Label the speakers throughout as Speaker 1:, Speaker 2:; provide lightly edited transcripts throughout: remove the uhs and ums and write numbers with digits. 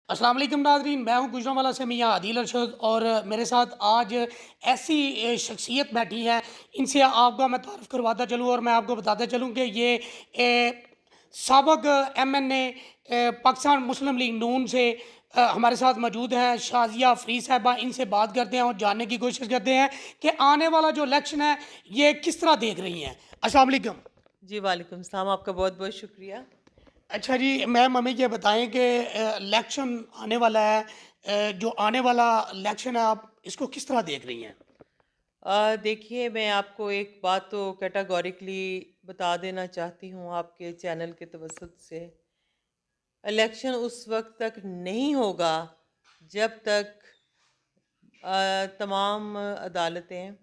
Speaker 1: अस्सलाम वालेकुम नाज़रीन, मैं हूं गुजरांवाला से मियां आदिल अरशद और मेरे साथ आज ऐसी शख्सियत बैठी है। इनसे आपका मैं तारुफ करवाता चलूं और मैं आपको बताता चलूं कि ये साबिक MNA पाकिस्तान मुस्लिम लीग नून से हमारे साथ मौजूद हैं। शाजिया फ़रीद साहिबा, इनसे बात करते हैं और जानने की कोशिश करते हैं कि आने वाला जो इलेक्शन है ये किस तरह देख रही हैं। अस्सलाम वालेकुम।
Speaker 2: जी, वालेकुम सलाम। आपका बहुत-बहुत शुक्रिया।
Speaker 1: अच्छा जी, मैम हमें ये बताएं कि इलेक्शन आने वाला है। जो आने वाला इलेक्शन है आप इसको किस तरह देख रही हैं?
Speaker 2: देखिए, मैं आपको एक बात तो कैटेगोरिकली बता देना चाहती हूँ आपके चैनल के तवज्जुद से। इलेक्शन उस वक़्त तक नहीं होगा जब तक तमाम अदालतें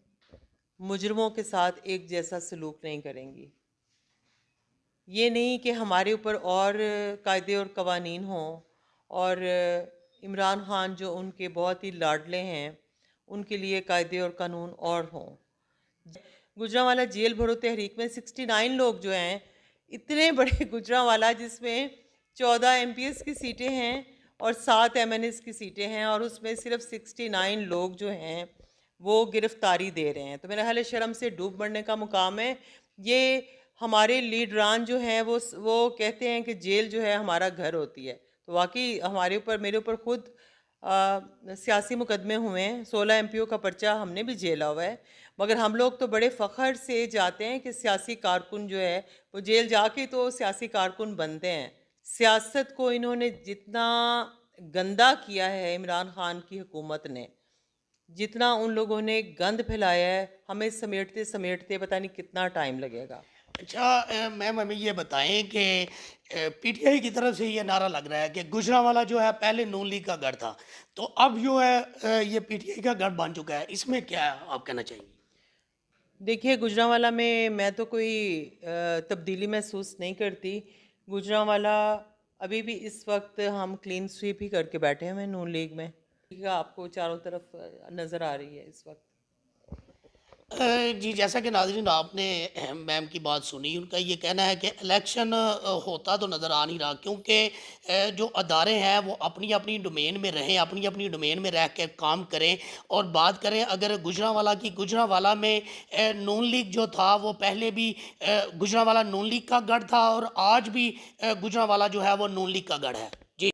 Speaker 2: मुजरिमों के साथ एक जैसा सलूक नहीं करेंगी। ये नहीं कि हमारे ऊपर और कायदे और कवानीन हों और इमरान खान जो उनके बहुत ही लाडले हैं, उनके लिए कायदे और कानून और हों। गुजरांवाला जेल भरो तहरीक में 69 लोग जो हैं, इतने बड़े गुजरांवाला जिसमें 14 MPs की सीटें हैं और 7 MNAs की सीटें हैं और उसमें सिर्फ 69 लोग जो हैं वो गिरफ्तारी दे रहे हैं। तो मेरा ख्याल है शर्म से डूब मरने का मुकाम है। ये हमारे लीडरान जो हैं वो कहते हैं कि जेल जो है हमारा घर होती है। तो वाकई हमारे ऊपर, मेरे ऊपर खुद सियासी मुकदमे हुए हैं। 16 MPO का पर्चा हमने भी झेला हुआ है, मगर हम लोग तो बड़े फ़ख्र से जाते हैं कि सियासी कारकुन जो है वो जेल जाके तो सियासी कारकुन बनते हैं। सियासत को इन्होंने जितना गंदा किया है इमरान खान की हुकूमत ने, जितना उन लोगों ने गंद फैलाया है, हमें समेटते समेटते पता नहीं कितना टाइम लगेगा।
Speaker 1: अच्छा, मैम हमें ये बताएं कि PTI की तरफ से ये नारा लग रहा है कि गुजरांवाला जो है पहले नून लीग का गढ़ था, तो अब जो है ये PTI का गढ़ बन चुका है। इसमें क्या आप कहना चाहेंगी?
Speaker 2: देखिए, गुजरांवाला में मैं तो कोई तब्दीली महसूस नहीं करती। गुजरांवाला अभी भी इस वक्त हम क्लीन स्वीप ही करके बैठे हुए हैं नून लीग में। ठीक है, आपको चारों तरफ नज़र आ रही है इस वक्त।
Speaker 1: जी, जैसा कि नाज़रीन आपने मैम की बात सुनी, उनका ये कहना है कि इलेक्शन होता तो नज़र आ नहीं रहा, क्योंकि जो अदारे हैं वो अपनी अपनी डोमेन में रहें, अपनी अपनी डोमेन में रह के काम करें। और बात करें अगर गुजरांवाला की, गुजरांवाला में नून लीग जो था वो पहले भी गुजरांवाला नून लीग का गढ़ था और आज भी गुजरांवाला जो है वो नून लीग का गढ़ है।